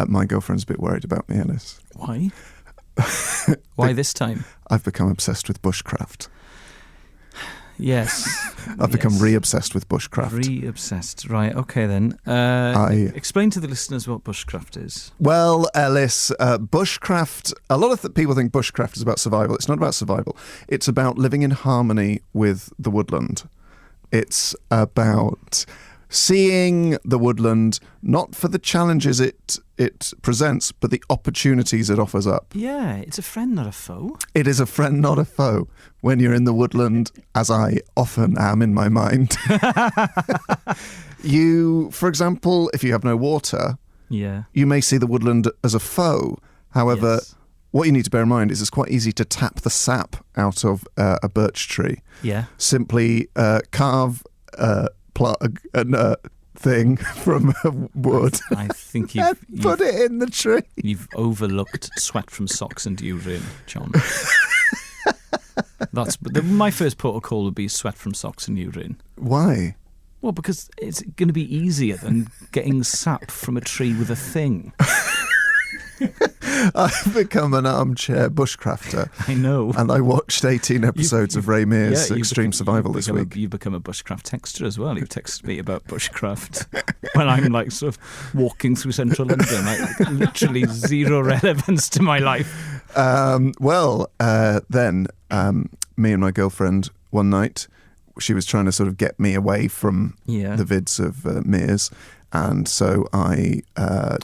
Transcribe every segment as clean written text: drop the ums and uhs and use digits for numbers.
my girlfriend's a bit worried about me, Elis. Why? Why this time? I've become obsessed with bushcraft. Yes. I've become re-obsessed with bushcraft. Re-obsessed. Right, okay then. Explain to the listeners what bushcraft is. Well, Elis, bushcraft, a lot of people think bushcraft is about survival. It's not about survival. It's about living in harmony with the woodland. It's about seeing the woodland not for the challenges it presents, but the opportunities it offers up. Yeah, it's a friend, not a foe. It is a friend, not a foe. When you're in the woodland, as I often am in my mind. You, for example, if you have no water, you may see the woodland as a foe. However, what you need to bear in mind is it's quite easy to tap the sap out of a birch tree. Yeah. Simply carve plug a thing from wood. I think you've put it in the tree. You've overlooked sweat from socks and urine, John. My first protocol would be sweat from socks and urine. Why? Well, because it's going to be easier than getting sap from a tree with a thing. I've become an armchair bushcrafter. I know. And I watched 18 episodes of Ray Mears' Extreme Survival this week. You've become a bushcraft texter as well. You've texted me about bushcraft when I'm like sort of walking through central London, like literally zero relevance to my life. Then me and my girlfriend one night, she was trying to sort of get me away from the vids of Mears. And so I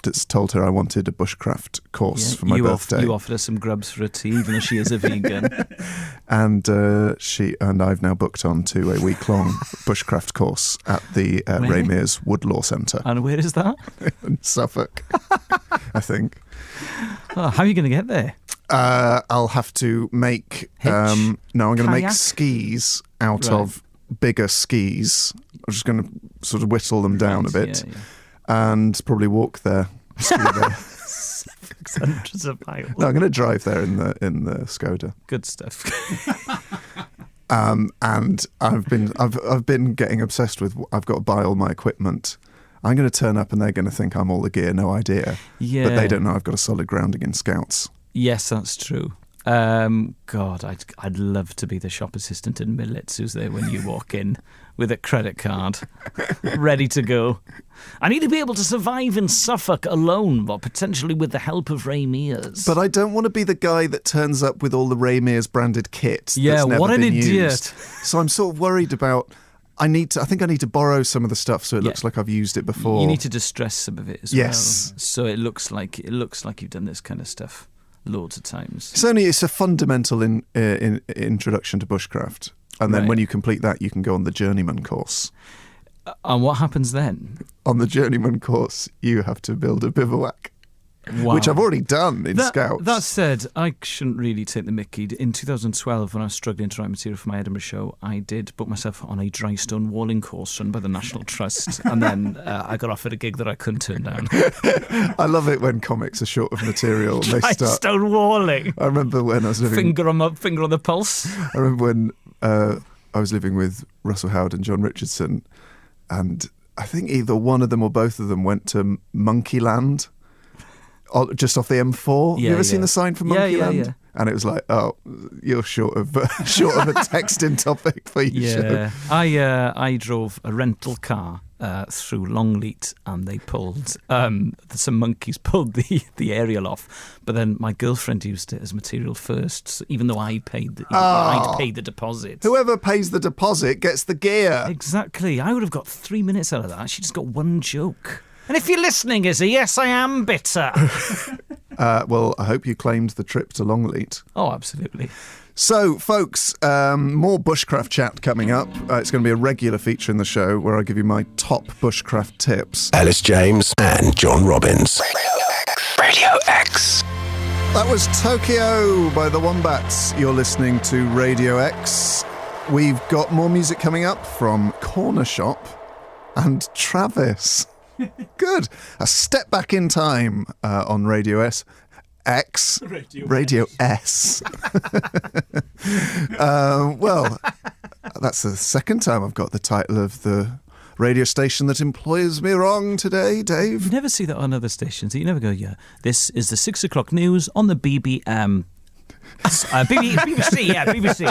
just told her I wanted a bushcraft course for my birthday. You offered her some grubs for a tea, even though she is a vegan. And I've now booked on to a week-long bushcraft course at the Ray Mears Woodlaw Centre. And where is that? In Suffolk, I think. Oh, how are you going to get there? I'll have to make... I'm going to make skis out of bigger skis. I'm just going to sort of whittle them down a bit and probably walk there. Ski there. Hundreds of miles. No, I'm going to drive there in the Skoda. Good stuff. And I've been getting obsessed with. I've got to buy all my equipment. I'm going to turn up and they're going to think I'm all the gear, no idea. Yeah. But they don't know I've got a solid grounding in Scouts. Yes, that's true. God, I'd love to be the shop assistant in Millets who's there when you walk in with a credit card, ready to go. I need to be able to survive in Suffolk alone, but potentially with the help of Ray Mears. But I don't want to be the guy that turns up with all the Ray Mears branded kit. That's never what an been idiot! Used. So I'm sort of worried about. I think I need to borrow some of the stuff so it looks like I've used it before. You need to distress some of it as well. So it looks like you've done this kind of stuff loads of times. It's And what happens then? On the journeyman course, you have to build a bivouac. Wow. Which I've already done in Scouts. That said, I shouldn't really take the mickey. In 2012, when I was struggling to write material for my Edinburgh show, I did book myself on a dry stone walling course run by the National Trust, and then I got offered a gig that I couldn't turn down. I love it when comics are short of material. And dry stone walling. I remember when I was living... Finger on the pulse. I remember when I was living with Russell Howard and John Richardson, and I think either one of them or both of them went to Monkeyland. Just off the M4. You ever seen the sign for Monkeyland? Yeah. And it was like, oh, you're short of a texting topic for your show. I drove a rental car through Longleat, and they pulled some monkeys pulled the aerial off, but then my girlfriend used it as material first, so even though I'd paid the deposit. Whoever pays the deposit gets the gear. Exactly. I would have got 3 minutes out of that. She just got one joke. And if you're listening, Izzy, yes, I am bitter. Well, I hope you claimed the trip to Longleat. Oh, absolutely. So, folks, more bushcraft chat coming up. It's going to be a regular feature in the show where I give you my top bushcraft tips. Elis James and John Robbins. Radio X. That was Tokyo by the Wombats. You're listening to Radio X. We've got more music coming up from Corner Shop and Travis. Good. A step back in time on Radio S. Radio S. Well, that's the second time I've got the title of the radio station that employs me wrong today, Dave? You never see that on other stations. You never go, yeah, this is the 6 o'clock news on the BBC, yeah, BBC.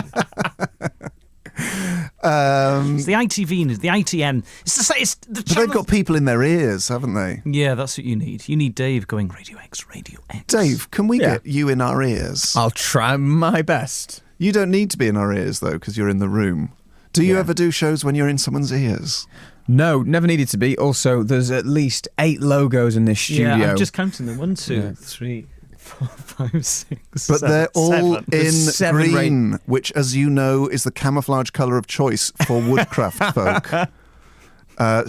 It's the ITV news, the ITN. It's the But they've got people in their ears, haven't they? Yeah, that's what you need. You need Dave going, Radio X, Radio X. Dave, can we get you in our ears? I'll try my best. You don't need to be in our ears, though, because you're in the room. Do you ever do shows when you're in someone's ears? No, never needed to be. Also, there's at least 8 logos in this studio. Yeah, I'm just counting them. 1, 2, 3, 4, 5, 6, But 7, they're all 7. in Seven green, which, as you know, is the camouflage colour of choice for woodcraft folk.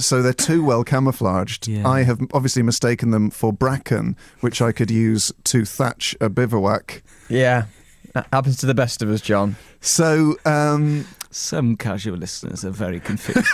So they're too well camouflaged. Yeah. I have obviously mistaken them for bracken, which I could use to thatch a bivouac. Yeah, that happens to the best of us, John. So, Some casual listeners are very confused.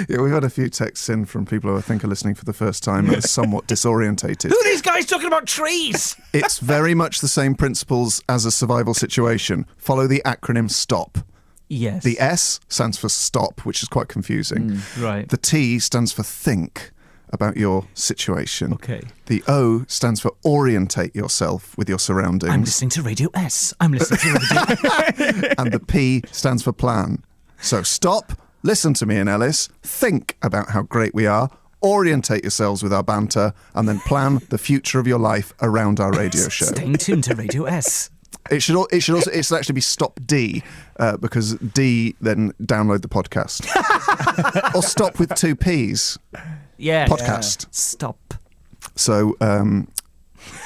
yeah, we've had a few texts in from people who I think are listening for the first time and are somewhat disorientated. Who are these guys talking about trees? It's very much the same principles as a survival situation. Follow the acronym STOP. Yes. The S stands for stop, which is quite confusing. Right. The T stands for think about your situation. Okay. The O stands for orientate yourself with your surroundings. I'm listening to Radio S. I'm listening to Radio And the P stands for plan. So stop, listen to me and Elis, think about how great we are, orientate yourselves with our banter, and then plan the future of your life around our radio show. Staying tuned to Radio S. It should actually be stop D, because D then download the podcast. Or stop with 2 Ps. Yeah. Podcast. Stop. So,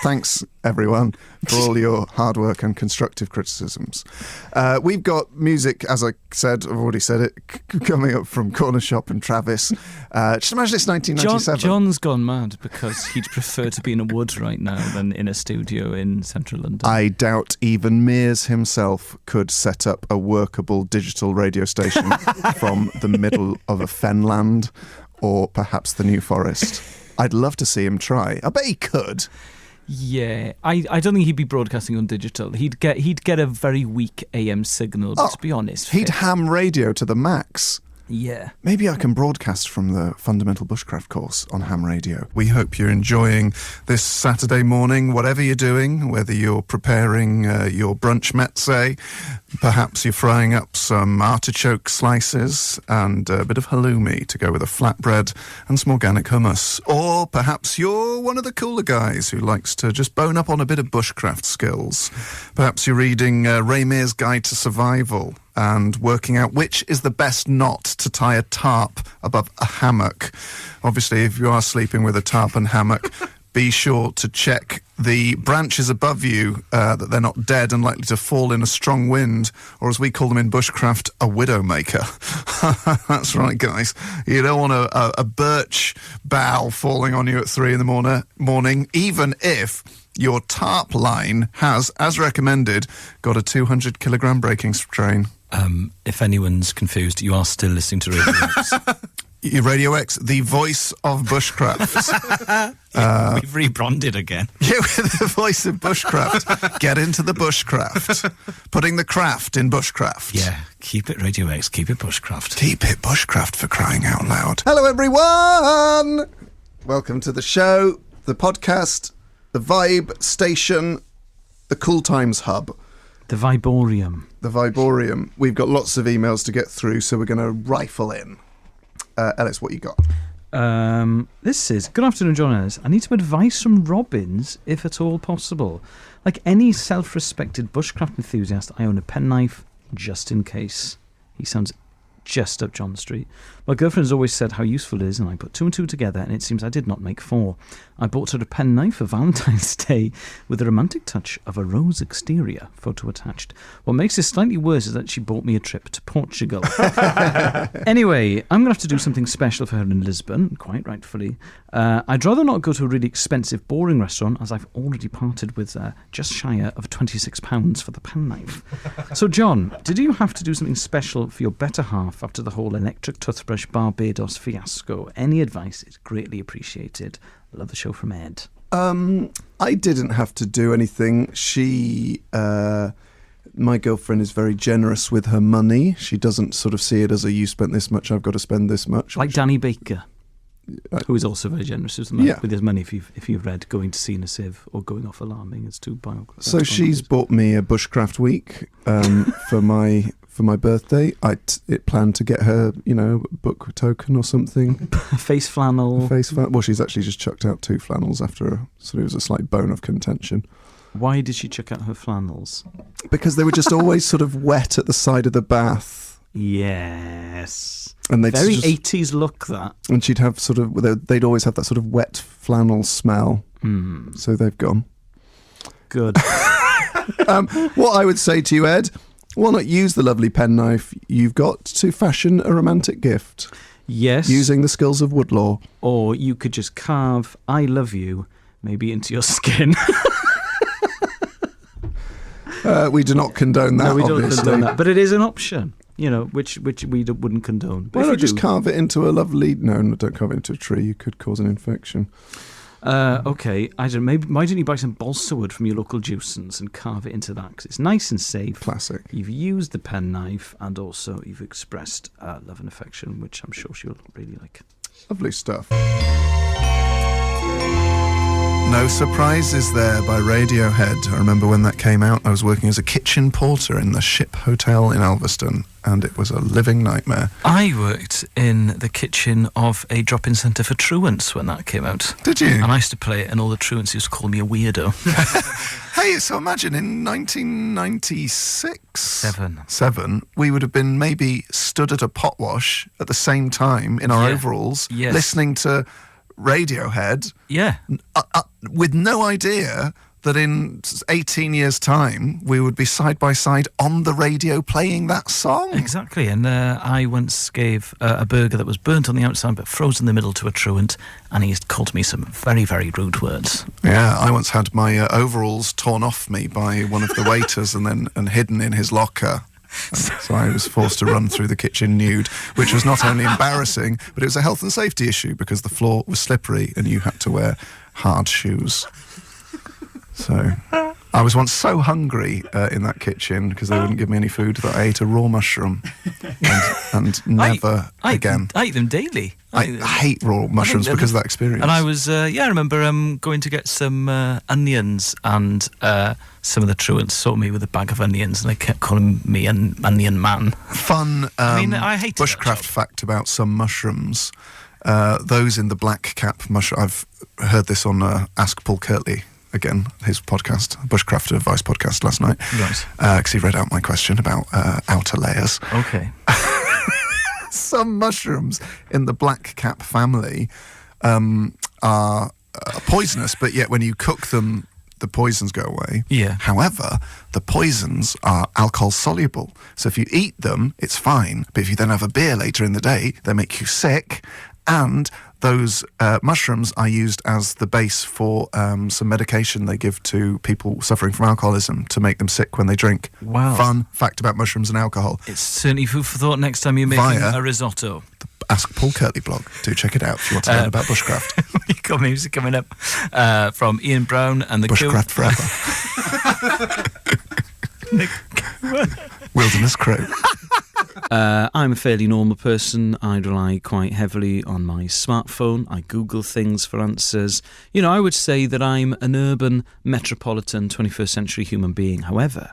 thanks everyone for all your hard work and constructive criticisms. We've got music, as I said, I've already said it, coming up from Corner Shop and Travis. Just imagine it's 1997. John's gone mad because he'd prefer to be in a wood right now than in a studio in central London. I doubt even Mears himself could set up a workable digital radio station from the middle of a fenland or perhaps the New Forest. I'd love to see him try. I bet he could. Yeah, I don't think he'd be broadcasting on digital. He'd get a very weak AM signal, but to be honest, He'd ham radio to the max. Yeah. Maybe I can broadcast from the Fundamental Bushcraft course on ham radio. We hope you're enjoying this Saturday morning, whatever you're doing, whether you're preparing your brunch mezze, perhaps you're frying up some artichoke slices and a bit of halloumi to go with a flatbread and some organic hummus. Or perhaps you're one of the cooler guys who likes to just bone up on a bit of bushcraft skills. Perhaps you're reading Ray Mears' Guide to Survival and working out which is the best knot to tie a tarp above a hammock. Obviously, if you are sleeping with a tarp and hammock, be sure to check the branches above you, that they're not dead and likely to fall in a strong wind, or as we call them in bushcraft, a widowmaker. That's right, guys. You don't want a birch bough falling on you at 3 in the morning, even if your tarp line has, as recommended, got a 200 kilogram breaking strain. If anyone's confused, you are still listening to Radio X. Radio X, the voice of bushcraft. We've rebranded again. Yeah, with the voice of bushcraft. Get into the bushcraft. Putting the craft in bushcraft. Yeah, keep it Radio X, keep it bushcraft. Keep it bushcraft, for crying out loud. Hello, everyone. Welcome to the show, the podcast, the Vibe Station, the Cool Times Hub. The Viborium. The Viborium. We've got lots of emails to get through, so we're going to rifle in. Elis, what you got? This is, good afternoon, John Ellis. I need some advice from Robbins, if at all possible. Like any self-respected bushcraft enthusiast, I own a penknife just in case. He sounds just up John Street. My girlfriend has always said how useful it is, and I put 2 and 2 together, and it seems I did not make 4. I bought her a penknife for Valentine's Day with a romantic touch of a rose exterior, photo attached. What makes this slightly worse is that she bought me a trip to Portugal. Anyway, I'm going to have to do something special for her in Lisbon, quite rightfully. I'd rather not go to a really expensive, boring restaurant, as I've already parted with just shy of £26 for the penknife. So, John, did you have to do something special for your better half after the whole electric toothbrush Barbados fiasco? Any advice is greatly appreciated. Love the show, from Ed. I didn't have to do anything. She my girlfriend is very generous with her money. She doesn't sort of see it as you spent this much, I've got to spend this much. Like Danny Baker, who is also very generous with his money. If you've read Going to Sea in a Sieve or Going Off Alarming, it's two biographies. So she's bought me a Bushcraft week for my birthday. It planned to get her, a book token or something. Face flannel. Well, she's actually just chucked out 2 flannels after so it was a slight bone of contention. Why did she chuck out her flannels? Because they were just always sort of wet at the side of the bath. Yes. And they'd very 80s look, that. And she'd have they'd always have that sort of wet flannel smell. So they've gone. Good. What I would say to you, Ed, why not use the lovely penknife you've got to fashion a romantic gift? Yes. Using the skills of woodlaw. Or you could just carve "I love you" maybe into your skin. We do not condone that, no, we don't obviously. condone that. But it is an option, which we wouldn't condone. But why not just carve it into a lovely... No, don't carve it into a tree. You could cause an infection. Okay, I don't know. Maybe why don't you buy some balsa wood from your local juicens and carve it into that? Because it's nice and safe. Classic. You've used the penknife and also you've expressed love and affection, which I'm sure she'll really like. Lovely stuff. No Surprises There by Radiohead. I remember when that came out, I was working as a kitchen porter in the Ship Hotel in Alveston, and it was a living nightmare. I worked in the kitchen of a drop-in centre for truants when that came out. Did you? And I used to play it, and all the truants used to call me a weirdo. Hey, so imagine in 1996... Seven, we would have been maybe stood at a pot wash at the same time in our overalls, listening to Radiohead, with no idea that in 18 years' time we would be side by side on the radio playing that song. Exactly, and I once gave a burger that was burnt on the outside but frozen in the middle to a truant, and he called me some very, very rude words. Yeah, I once had my overalls torn off me by one of the waiters and hidden in his locker. And so I was forced to run through the kitchen nude, which was not only embarrassing, but it was a health and safety issue because the floor was slippery and you had to wear hard shoes. So I was once so hungry in that kitchen because they wouldn't give me any food that I ate a raw mushroom and never again. I eat them daily. I hate raw mushrooms because of that experience. And I was, I remember going to get some onions, and some of the truants saw me with a bag of onions, and they kept calling me an onion man. Fun I hate bushcraft fact about some mushrooms. Those in the black cap mushroom. I've heard this on Ask Paul Kirtley. Again, his podcast, Bushcraft Advice podcast last night. Right. Because he read out my question about outer layers. Okay. Some mushrooms in the black cap family are poisonous, but yet when you cook them, the poisons go away. Yeah. However, the poisons are alcohol soluble. So if you eat them, it's fine. But if you then have a beer later in the day, they make you sick. And those mushrooms are used as the base for some medication they give to people suffering from alcoholism to make them sick when they drink. Wow. Fun fact about mushrooms and alcohol. It's certainly food for thought next time you're making a risotto. The Ask Paul Kirtley blog. Do check it out if you want to learn about bushcraft. We've got music coming up from Ian Brown and the Bushcraft Forever. Wilderness Crew. I'm a fairly normal person. I rely quite heavily on my smartphone. I Google things for answers. I would say that I'm an urban, metropolitan, 21st century human being. However,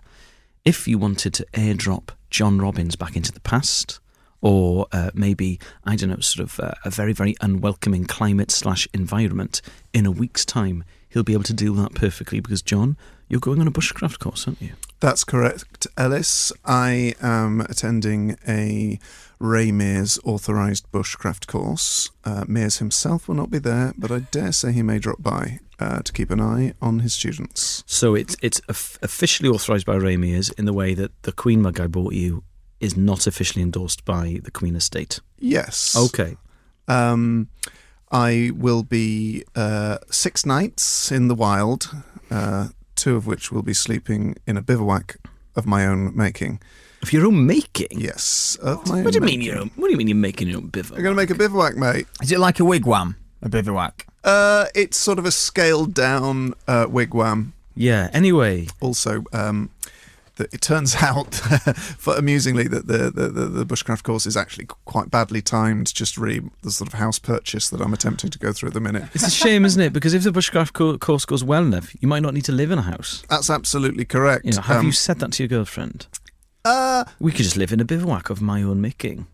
if you wanted to airdrop John Robbins back into the past, or maybe, I don't know, sort of a very, very unwelcoming climate/environment in a week's time, he'll be able to do that perfectly because, John, you're going on a bushcraft course, aren't you? That's correct, Elis. I am attending a Ray Mears authorised bushcraft course. Mears himself will not be there, but I dare say he may drop by to keep an eye on his students. So it's officially authorised by Ray Mears in the way that the Queen mug I bought you is not officially endorsed by the Queen Estate. Yes. Okay. I will be 6 nights in the wild, 2 of which will be sleeping in a bivouac of my own making. Of your own making? Yes, of my own What do you making. mean your own? What do you mean you're making your own bivouac? I'm going to make a bivouac, mate. Is it like a wigwam? A bivouac? It's sort of a scaled down wigwam. Yeah, anyway. Also, that it turns out, for amusingly, that the Bushcraft course is actually quite badly timed, just really the sort of house purchase that I'm attempting to go through at the minute. It's a shame, isn't it? Because if the Bushcraft course goes well enough, you might not need to live in a house. That's absolutely correct. You know, have you said that to your girlfriend? We could just live in a bivouac of my own making.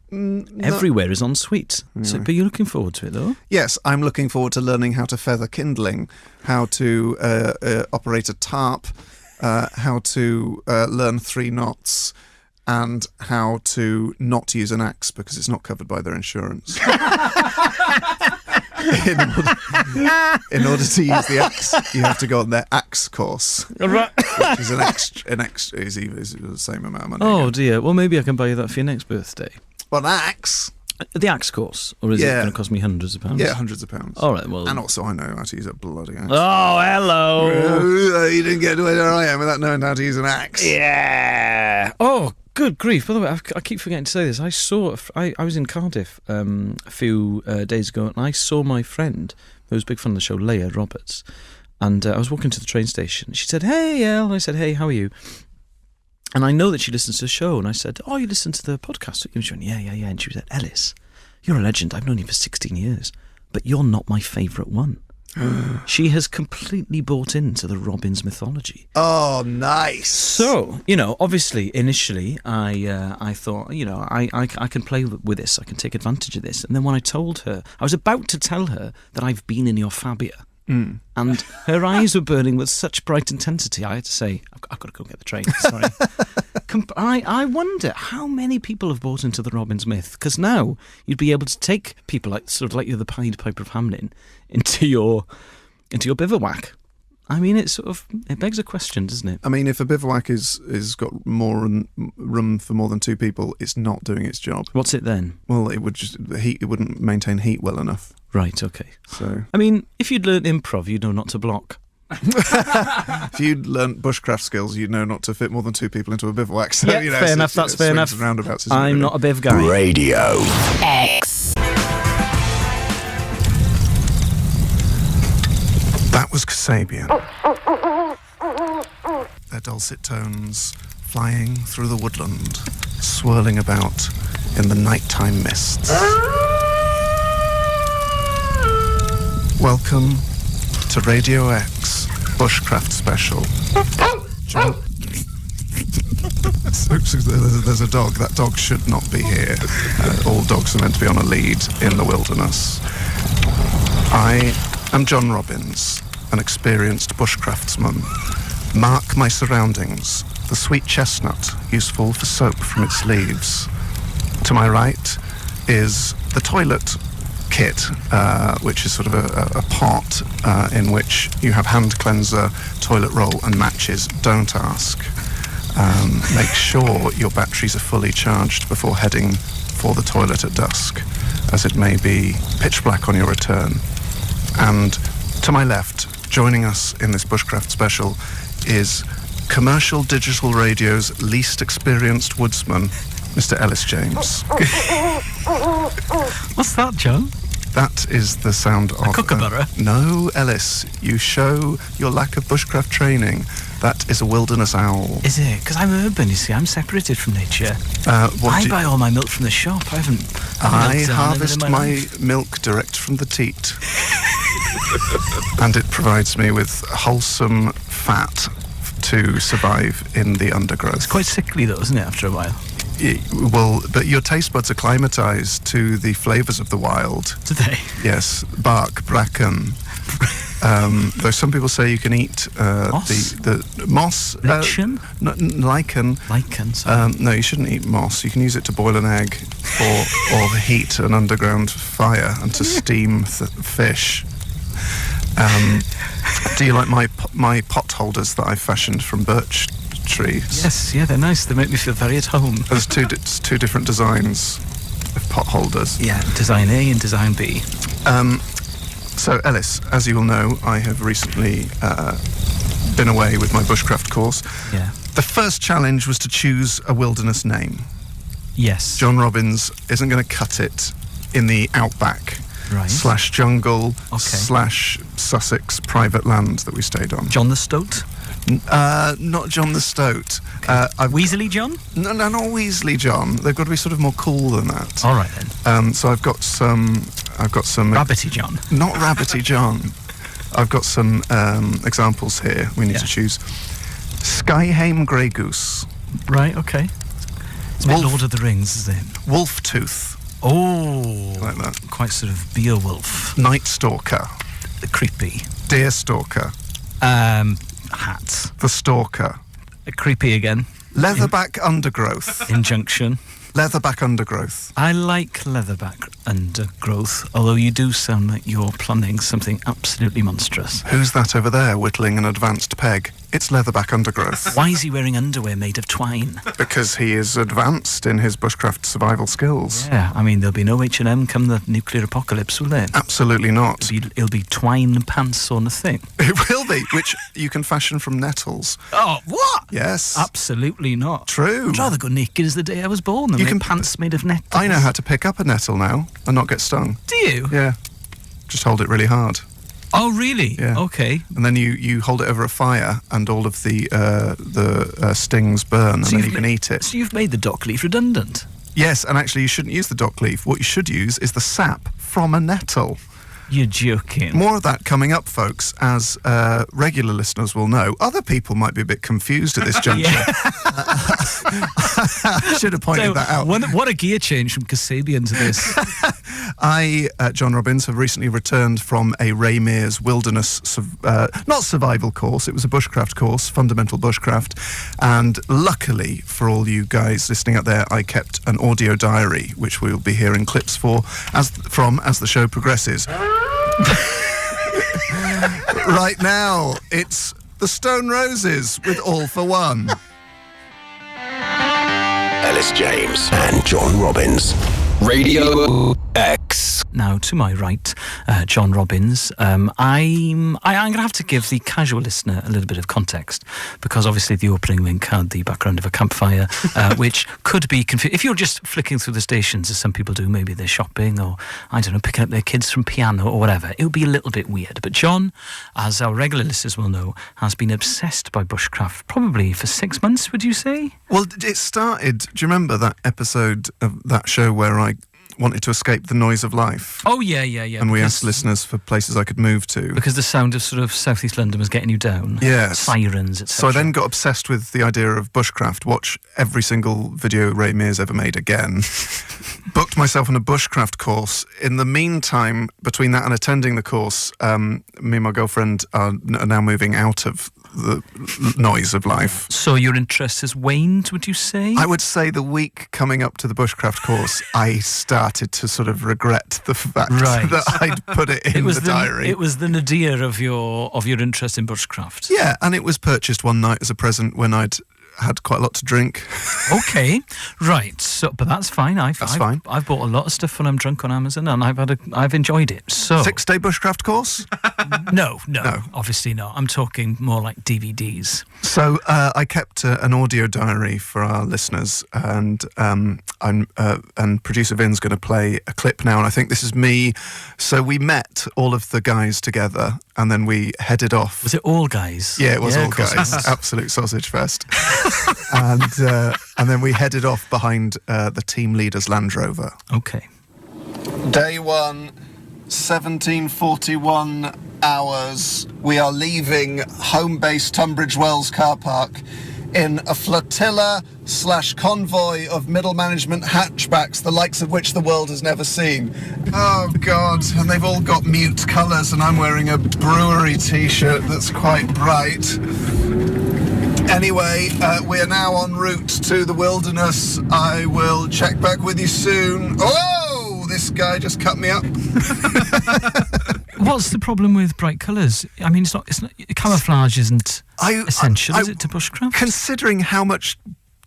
Everywhere is en suite. So, but you're looking forward to it, though? Yes, I'm looking forward to learning how to feather kindling, how to operate a tarp, how to learn 3 knots, and how to not use an axe because it's not covered by their insurance. In order to use the axe, you have to go on their axe course, which is an extra is the same amount of money. Oh again. dear. Well, maybe I can buy you that for your next birthday. Well, an axe. The axe course, or is it going to cost me hundreds of pounds? Yeah, hundreds of pounds. All right. Well, and also I know how to use a bloody axe. Oh, hello. You didn't get to where I am without knowing how to use an axe. Yeah. Oh, good grief. By the way, I keep forgetting to say this. I was in Cardiff a few days ago, and I saw my friend, who was a big fan of the show, Leah Roberts, and I was walking to the train station. She said, "Hey, Elle." And I said, "Hey, how are you?" And I know that she listens to the show, and I said, "Oh, you listen to the podcast?" And she went, yeah. And she said, "Elis, you're a legend. I've known you for 16 years, but you're not my favourite one." She has completely bought into the Robbins mythology. Oh, nice. So, obviously, initially, I thought, I can play with this. I can take advantage of this. And then when I was about to tell her that I've been in your Fabia. And her eyes were burning with such bright intensity. I had to say, I've got to go get the train. Sorry. I wonder how many people have bought into the Robbins myth, because now you'd be able to take people like you're the Pied Piper of Hamelin into your bivouac. I mean, it begs a question, doesn't it? I mean, if a bivouac is got more room for more than 2 people, it's not doing its job. What's it then? Well, it wouldn't maintain heat well enough. Right. Okay. So, I mean, if you'd learned improv, you'd know not to block. if you'd learnt bushcraft skills, you'd know not to fit more than 2 people into a bivouac. So, yeah, fair enough. That's fair enough. Roundabouts, I'm not a biv guy. Radio X. That was Kasabian. Their dulcet tones flying through the woodland, swirling about in the nighttime mists. Welcome to Radio X Bushcraft Special. There's a dog. That dog should not be here. All dogs are meant to be on a lead in the wilderness. I am John Robbins, an experienced bushcraftsman. Mark my surroundings. The sweet chestnut, useful for soap from its leaves. To my right is the toilet kit, which is sort of a pot in which you have hand cleanser, toilet roll and matches. Don't ask. Make sure your batteries are fully charged before heading for the toilet at dusk, as it may be pitch black on your return. And to my left, joining us in this Bushcraft special, is commercial digital radio's least experienced woodsman, Mr. Elis James. What's that, John? That is the sound of... A kookaburra? No, Elis, you show your lack of bushcraft training. That is a wilderness owl. Is it? Because I'm urban, you see. I'm separated from nature. I buy all my milk from the shop. I harvest my milk direct from the teat. And it provides me with wholesome fat to survive in the undergrowth. It's quite sickly, though, isn't it, after a while? Well, but your taste buds acclimatise to the flavours of the wild. Do they? Yes, bark, bracken. Though some people say you can eat the moss. Lichen? Lichen. Lichen, sorry. No, you shouldn't eat moss. You can use it to boil an egg or heat an underground fire and to steam fish. Do you like my pot holders that I fashioned from birch trees? Yes, yeah, they're nice. They make me feel very at home. There's two different designs of pot holders. Yeah, design A and design B. So, Elis, as you will know, I have recently been away with my bushcraft course. Yeah. The first challenge was to choose a wilderness name. Yes. John Robbins isn't going to cut it in the outback Right. /jungle Okay. /Sussex private land that we stayed on. John the Stoat? Not John the Stoat. I've Weasley John? No, not Weasley John. They've got to be sort of more cool than that. All right then. So I've got some. Rabbity John. Not Rabbity John. I've got some examples here. We need to choose. Skyhaim Grey Goose. Right. Okay. It's a bit Lord of the Rings, is it? Wolf Tooth. Oh, Like that. Quite sort of Beowulf. Night Stalker. Creepy. Deer Stalker. Hats. The Stalker. Creepy again. Leatherback Undergrowth. Injunction. Leatherback Undergrowth. I like leatherback undergrowth, although you do sound like you're planning something absolutely monstrous. Who's that over there whittling an advanced peg? It's Leatherback Undergrowth. Why is he wearing underwear made of twine? Because he is advanced in his bushcraft survival skills. Yeah, I mean, there'll be no H&M come the nuclear apocalypse, will there? Absolutely not. It'll be twine pants on a thing. It will be, which you can fashion from nettles. Oh, what? Yes. Absolutely not. True. I'd rather go naked as the day I was born than wear pants made of nettles. I know how to pick up a nettle now and not get stung. Do you? Yeah. Just hold it really hard. Oh, really? Yeah. Okay. And then you hold it over a fire and all of the stings burn and then you can eat it. So you've made the dock leaf redundant? Yes, and actually you shouldn't use the dock leaf. What you should use is the sap from a nettle. You're joking. More of that coming up, folks, as regular listeners will know. Other people might be a bit confused at this juncture. I should have pointed that out. What a gear change from Kasabian to this. I, John Robbins, have recently returned from a Ray Mears wilderness, not survival course, it was a bushcraft course, fundamental bushcraft, and luckily for all you guys listening out there, I kept an audio diary, which we'll be hearing clips as the show progresses. Right now, it's the Stone Roses with All for One. Elis James and John Robbins. Radio X. Now, to my right, John Robbins. I'm going to have to give the casual listener a little bit of context because obviously the opening link had the background of a campfire, which could be confusing. If you're just flicking through the stations, as some people do, maybe they're shopping or, I don't know, picking up their kids from piano or whatever, it would be a little bit weird. But John, as our regular listeners will know, has been obsessed by bushcraft probably for 6 months, would you say? Well, it started, do you remember that episode of that show where I wanted to escape the noise of life? Oh, yeah. And we asked listeners for places I could move to. Because the sound of sort of southeast London was getting you down. Yes. Sirens, etc. So I then got obsessed with the idea of bushcraft, watch every single video Ray Mears ever made again, booked myself on a bushcraft course. In the meantime, between that and attending the course, me and my girlfriend are now moving out of the noise of life. So your interest has waned, would you say? I would say the week coming up to the bushcraft course, I started to sort of regret the fact that I'd put it in the diary. It was the nadir of your interest in bushcraft. Yeah, and it was purchased one night as a present when I'd had quite a lot to drink. Okay, right. So, but that's fine. I've fine. I've bought a lot of stuff when I'm drunk on Amazon, and I've enjoyed it. So 6-day bushcraft course? No, obviously not. I'm talking more like DVDs. So I kept an audio diary for our listeners, and producer Vin's going to play a clip now, and I think this is me. So we met all of the guys together, and then we headed off. Was it all guys? Yeah, it was all guys. Absolute sausage fest. and then we headed off behind the team leader's Land Rover. Okay. Day 1, 17:41 hours. We are leaving home base Tunbridge Wells car park in a flotilla/convoy of middle management hatchbacks, the likes of which the world has never seen. Oh, God. And they've all got mute colours, and I'm wearing a brewery T-shirt that's quite bright. Anyway, we are now en route to the wilderness. I will check back with you soon. Oh, this guy just cut me up. What's the problem with bright colours? I mean, it's not camouflage isn't essential, is it, to bushcraft? Considering how much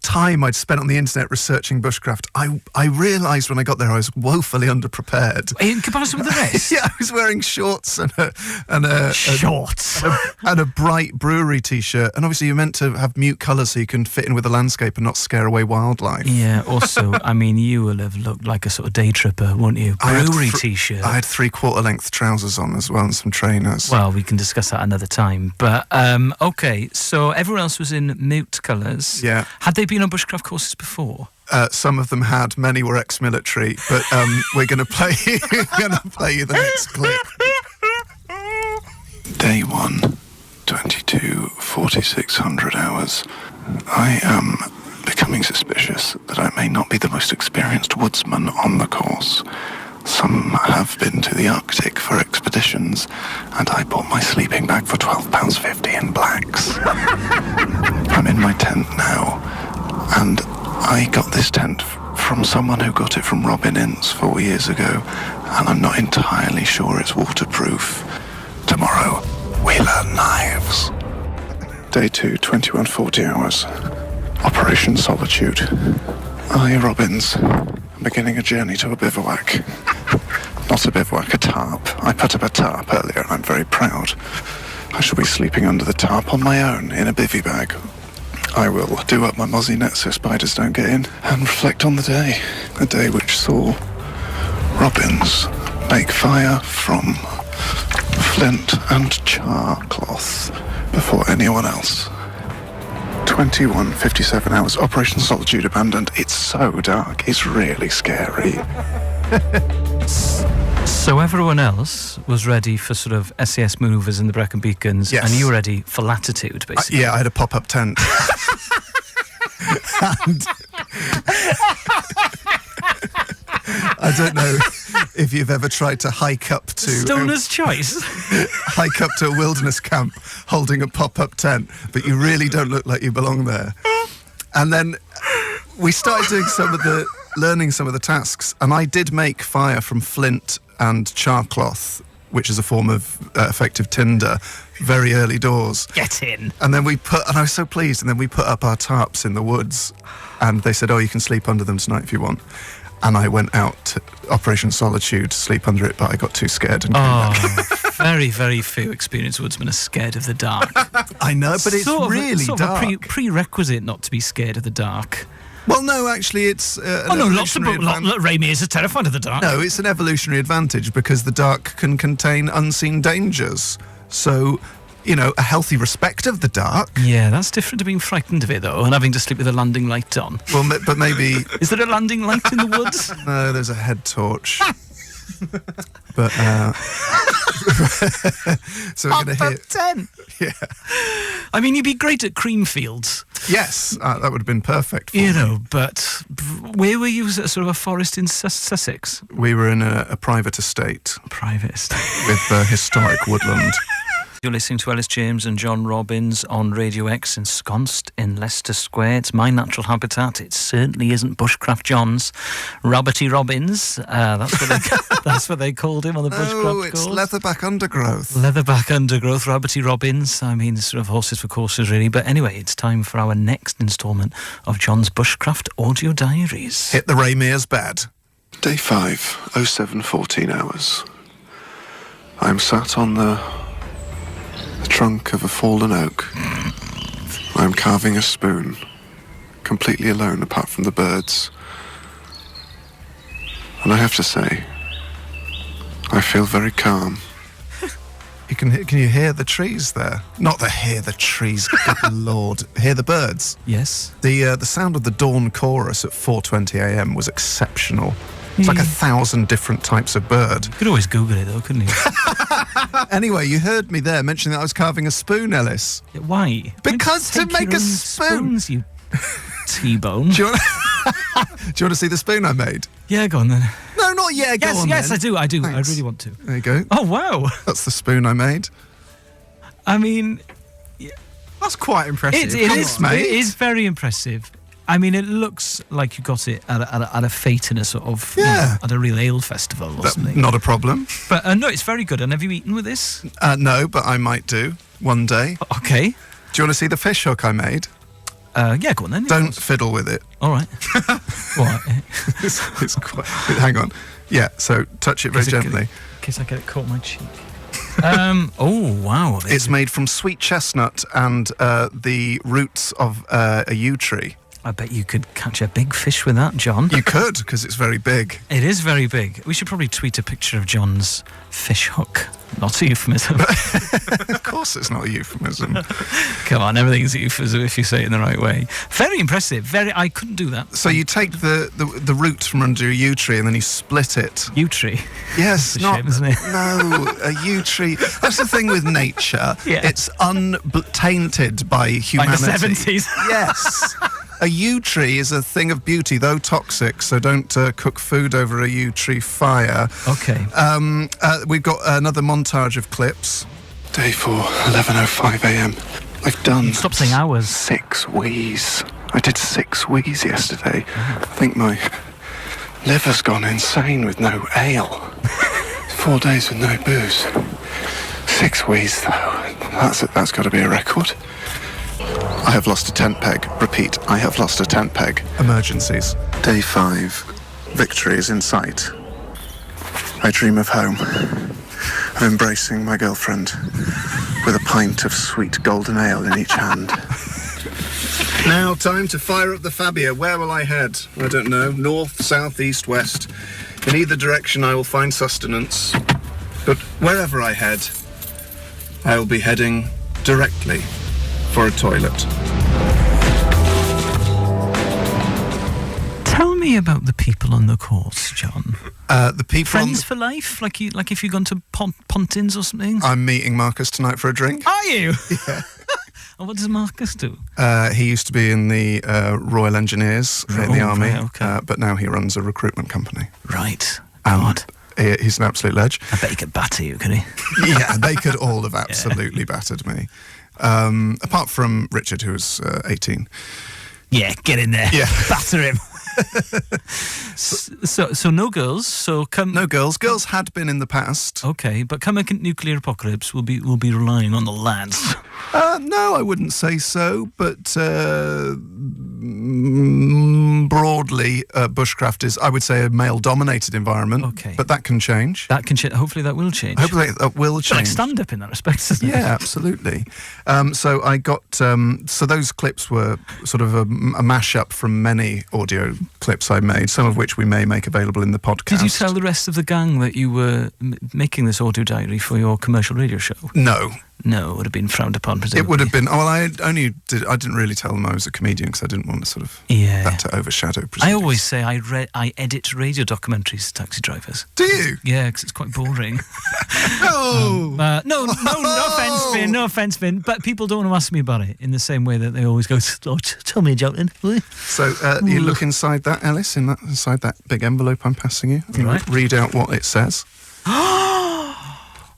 time I'd spent on the internet researching bushcraft, I realised when I got there I was woefully underprepared. In comparison with the rest? Yeah, I was wearing shorts and a Shorts. and a bright brewery t-shirt, and obviously you're meant to have mute colours so you can fit in with the landscape and not scare away wildlife. Yeah, also, I mean, you will have looked like a sort of day tripper, won't you? Brewery t-shirt. I had 3/4 length trousers on as well and some trainers. Well, we can discuss that another time. But, okay, so everyone else was in mute colours. Yeah. Had they been on bushcraft courses before? Some of them had, many were ex-military, but we're going to play you the next clip. Day 1, 22, 4,600 hours. I am becoming suspicious that I may not be the most experienced woodsman on the course. Some have been to the Arctic for expeditions, and I bought my sleeping bag for £12.50 in blacks. I'm in my tent now, and I got this tent from someone who got it from Robin Ince 4 years ago, and I'm not entirely sure it's waterproof. Tomorrow, we learn knives. Day 2, 2140 hours. Operation Solitude. I, Robbins, am beginning a journey to a bivouac. Not a bivouac, a tarp. I put up a tarp earlier and I'm very proud. I shall be sleeping under the tarp on my own in a bivvy bag. I will do up my mozzie net so spiders don't get in and reflect on the day. A day which saw Robbins make fire from flint and char cloth before anyone else. 21:57 hours. Operation Solitude abandoned. It's so dark. It's really scary. So everyone else was ready for sort of SAS manoeuvres in the Brecon Beacons, Yes. and you were ready for latitude, basically. Yeah, I had a pop-up tent. And I don't know if you've ever tried to hike up to Stoner's choice. hike up to a wilderness camp holding a pop-up tent, but you really don't look like you belong there. And then we started doing learning some of the tasks, and I did make fire from flint and char cloth, which is a form of effective tinder, very early doors. Get in. And then and I was so pleased, and then we put up our tarps in the woods, and they said, oh, you can sleep under them tonight if you want. And I went out to Operation Solitude to sleep under it, but I got too scared and came back. Very, very few experienced woodsmen are scared of the dark. I know, but it's really sort dark. of a prerequisite not to be scared of the dark. Well, no, actually, it's Lots of Ray Mears are terrified of the dark. No, it's an evolutionary advantage because the dark can contain unseen dangers. So, you know, a healthy respect of the dark. Yeah, that's different to being frightened of it, though, and having to sleep with a landing light on. Well, but maybe... Is there a landing light in the woods? No, there's a head torch. But, so we're going to hear... 10. Yeah. I mean, you'd be great at Creamfields. Yes, that would have been perfect for You me. know, but where were you? Was it sort of a forest in Sussex? We were in a private estate Private estate. with historic woodland. You're listening to Elis James and John Robbins on Radio X, ensconced in Leicester Square. It's my natural habitat. It certainly isn't Bushcraft John's. Roberty Robbins, that's what they called him on the Bushcraft Oh, it's course. leatherback undergrowth. Leatherback undergrowth, Roberty Robbins. I mean, sort of horses for courses, really. But anyway, it's time for our next instalment of John's Bushcraft audio diaries. Hit the Ray Mears bed. Day 5, 07:14 hours. I'm sat on the trunk of a fallen oak. I'm carving a spoon, completely alone apart from the birds. And I have to say, I feel very calm. Can you hear the trees there? Not hear the trees, good lord. Hear the birds. Yes. The sound of the dawn chorus at 4:20 a.m. was exceptional. It's like 1,000 different types of bird. You could always Google it, though, couldn't you? Anyway, you heard me there mentioning that I was carving a spoon, Elis. Why? Because to Take make your a own spoon. spoons, you T-bone. Do you want to see the spoon I made? Yeah, go on then. No, not yet. Go on Yes, then. I do. Thanks. I really want to. There you go. Oh, wow. That's the spoon I made. I mean, That's quite impressive. it Come is, on, mate. it is very impressive. I mean, it looks like you got it at a fete in a sort of, Yeah. at a real ale festival or something. Not a problem. But no, it's very good. And have you eaten with this? No, but I might do one day. Okay. Do you want to see the fish hook I made? Yeah, go on then. Don't fiddle with it. All right. What? It's quite. Hang on. Yeah. So touch it very gently. In case I get it caught in my cheek. Oh wow! It's made from sweet chestnut and the roots of a yew tree. I bet you could catch a big fish with that, John. You could, because it's very big. It is very big. We should probably tweet a picture of John's fish hook. Not a euphemism. Of course it's not a euphemism. Come on, everything's a euphemism if you say it in the right way. Very impressive. I couldn't do that. So you take the root from under a yew tree and then you split it. Yew tree? Yes, That's a shame, isn't it? No, a yew tree. That's the thing with nature. Yeah. It's untainted by humanity. Like the 70s. Yes. A yew tree is a thing of beauty, though toxic, so don't cook food over a yew tree fire. Okay. We've got another montage of clips. Day 4, 11:05 a.m. I've done... Stop saying hours. 6 wheeze. I did 6 wheeze yesterday. I think my liver's gone insane with no ale. 4 days with no booze. 6 wheeze, though. That's got to be a record. I have lost a tent peg. Repeat, I have lost a tent peg. Emergencies. Day 5. Victory is in sight. I dream of home. Of embracing my girlfriend with a pint of sweet golden ale in each hand. Now, time to fire up the Fabia. Where will I head? I don't know. North, south, east, west. In either direction I will find sustenance. But wherever I head, I will be heading directly for a toilet. Tell me about the people on the course, John. The people Friends for life? Like if you've gone to Pontins or something? I'm meeting Marcus tonight for a drink. Are you? Yeah. And what does Marcus do? He used to be in the Royal Engineers in the Army, right, okay. but now he runs a recruitment company. Right. And he's an absolute ledge. I bet he could batter you, could he? Yeah, they could all have absolutely battered me. Apart from Richard, who was 18. Yeah, get in there. Yeah. Batter him. So no girls. So come. No girls. Girls had been in the past. Okay, but come a nuclear apocalypse, we'll be relying on the lads. No, I wouldn't say so, but broadly, Bushcraft is, I would say, a male-dominated environment. Okay. But that can change. That can change. Hopefully that will change. Hopefully that will change. Like stand-up in that respect, isn't it? Yeah, absolutely. So I got... so those clips were sort of a mash-up from many audio clips I made, some of which we may make available in the podcast. Did you tell the rest of the gang that you were making this audio diary for your commercial radio show? No. No, it would have been frowned upon, presumably. It would have been... Oh, well, I didn't really tell them I was a comedian because I didn't want to sort of... Yeah. That to overshadow proceedings. I always say I edit radio documentaries to taxi drivers. Do you? Yeah, because it's quite boring. No! No offence, Finn, no offence, Finn. But people don't want to ask me about it in the same way that they always go, oh, tell me a joke then, will you? So you look inside that, Elis, inside that big envelope I'm passing you. Right. Read out what it says.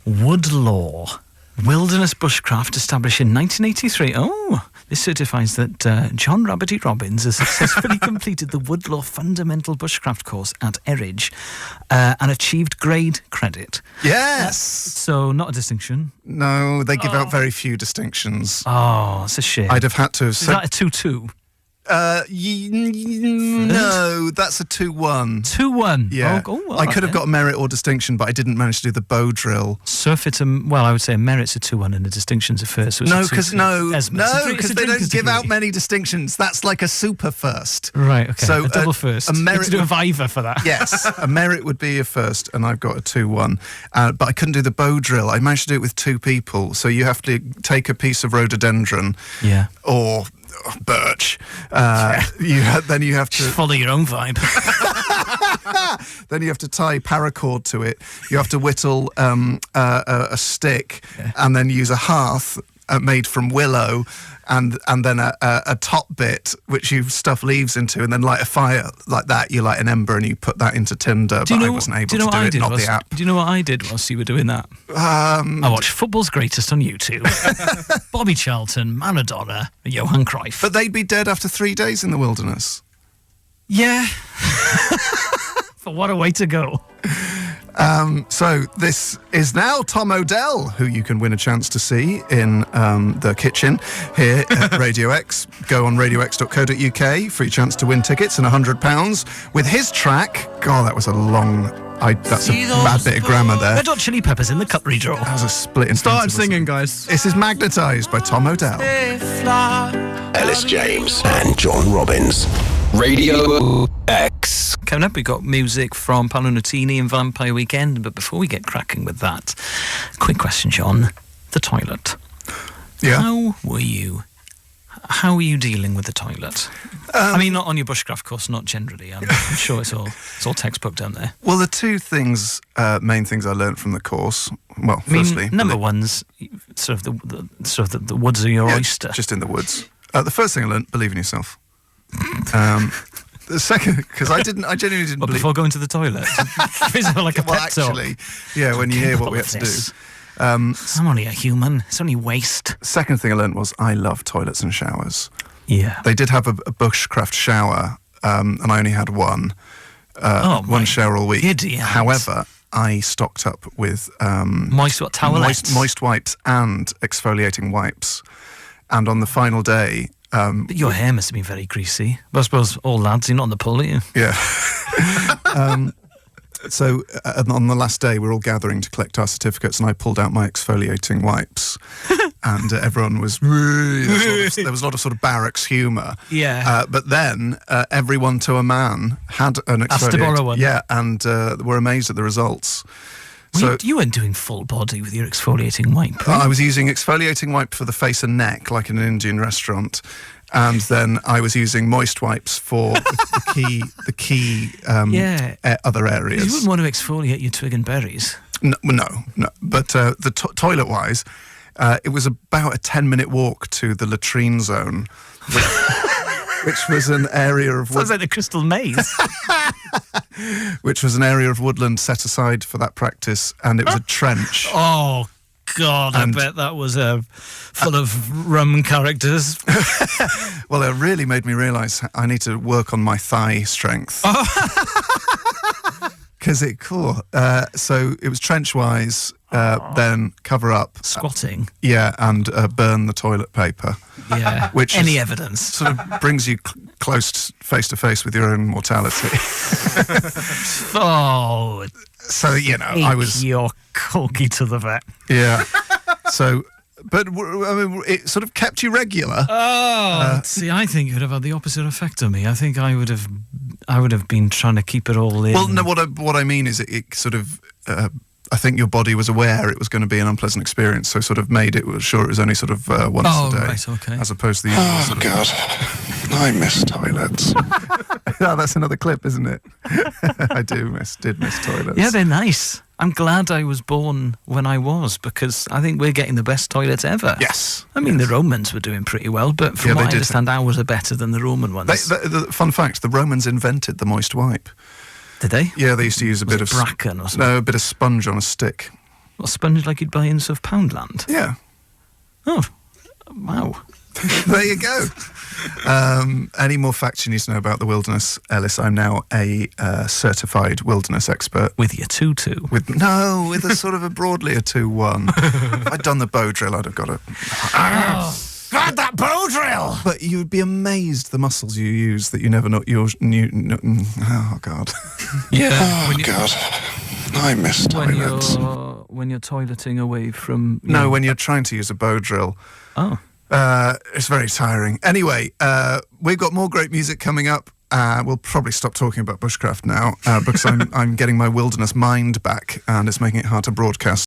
Woodlaw. Wilderness Bushcraft established in 1983. Oh, this certifies that John Rabbity Robbins has successfully completed the Woodlaw Fundamental Bushcraft course at Eridge and achieved grade credit. Yes! So, not a distinction. No, they give out very few distinctions. Oh, it's a shame. I'd have had to have Is said... that a 2-2? No, that's a 2-1. 2-1? Yeah. Oh, I could have got a merit or distinction, but I didn't manage to do the bow drill. So if it's I would say a merit's a 2-1 and a distinction's a first. So No, because they don't give out many. many distinctions. That's like a super first. Right, okay. So a double first. A merit to do a viva for that. Yes, a merit would be a first, and I've got a 2-1. But I couldn't do the bow drill. I managed to do it with 2 people, so you have to take a piece of rhododendron, Yeah. or birch. Then you have to Just follow your own vibe. Then you have to tie paracord to it. You have to whittle a stick, and then use a hearth made from willow, and then a top bit which you stuff leaves into, and then light a fire like that. You light an ember and you put that into tinder. But I wasn't able to do it. Not the app. Do you know what I did whilst you were doing that? I watched Football's Greatest on YouTube. Bobby Charlton, Maradona, Johan Cruyff. But they'd be dead after 3 days in the wilderness. Yeah. But what a way to go. So this is now Tom O'Dell, who you can win a chance to see in the kitchen here at Radio X. Go on radiox.co.uk for your chance to win tickets and £100 with his track. God, that was a long... that's a bad bit of grammar there. Red Hot Chili Peppers in the cutlery drawer. That was a split in Start pieces, singing, wasn't it? guys. This is Magnetised by Tom O'Dell. Elis James and John Robbins. Radio X. Coming up, we've got music from Paolo Nutini and Vampire Weekend, but before we get cracking with that, quick question, John. The toilet. Yeah. How were you dealing with the toilet? I mean, not on your bushcraft course, not generally. I'm sure it's all textbook down there. Well, the two things, main things I learnt from the course. Well, I mean, firstly, number one's sort of the woods are your oyster. Just in the woods. The first thing I learnt: believe in yourself. The second, because I genuinely didn't But believe. before going to the toilet, is it like a Well, pep talk? actually, yeah. When you hear what we had to do. I'm only a human. It's only waste. Second thing I learnt was I love toilets and showers. Yeah. They did have a bushcraft shower, and I only had one my shower all week. idiot. However, I stocked up with Moist what? Towelettes? moist wipes and exfoliating wipes, and on the final day. But your hair must have been very greasy. But I suppose all lads, you're not on the pull, are you? Yeah. So on the last day, we're all gathering to collect our certificates, and I pulled out my exfoliating wipes, and everyone was really... There was a lot of sort of barracks humour. Yeah. But then everyone to a man had an exfoliating... Asked to borrow one. Yeah, and were amazed at the results. Well, you weren't doing full body with your exfoliating wipe. I was using exfoliating wipe for the face and neck, like in an Indian restaurant, and then I was using moist wipes for the key other areas. You wouldn't want to exfoliate your twig and berries. No. But the toilet-wise, it was about a 10-minute walk to the latrine zone, which was an area of Sounds like the Crystal Maze. which was an area of woodland set aside for that practice, and it was a trench. Oh, God, And- I bet that was full of rum characters. Well, it really made me realise I need to work on my thigh strength. Because so it was trench-wise, then cover up. Squatting. Yeah, and burn the toilet paper. Yeah. Which Any is- evidence? Sort of brings you close face-to-face with your own mortality. Oh, So, I was... your corgi to the vet. Yeah. So... But I mean, it sort of kept you regular. See, I think it would have had the opposite effect on me. I think I would have been trying to keep it all in. Well, no, what I mean is it sort of... I think your body was aware it was going to be an unpleasant experience, so sort of made it sure it was only sort of once a day. Right, okay. As opposed to the usual sort of... God, I miss toilets. Oh, that's another clip, isn't it? I did miss toilets. Yeah, they're nice. I'm glad I was born when I was, because I think we're getting the best toilets ever. Yes. I mean, the Romans were doing pretty well, but from what I understand, ours are better than the Roman ones. The fun fact, the Romans invented the moist wipe. Did they? Yeah, they used to use a bit of... bracken or something? No, a bit of sponge on a stick. What, sponge like you'd buy in sort of Poundland? Yeah. Oh, wow. There you go. Any more facts you need to know about the wilderness, Elis? I'm now a certified wilderness expert. With your tutu. With a sort of broadly a 2-1. If I'd done the bow drill, I'd have got it. God, that bow drill! But you would be amazed the muscles you use that you never know. Oh God. Yeah. Oh, God, I miss toilets. When you're toileting away from... No, when you're trying to use a bow drill. Oh. It's very tiring. Anyway, we've got more great music coming up. We'll probably stop talking about bushcraft now because I'm getting my wilderness mind back, and it's making it hard to broadcast.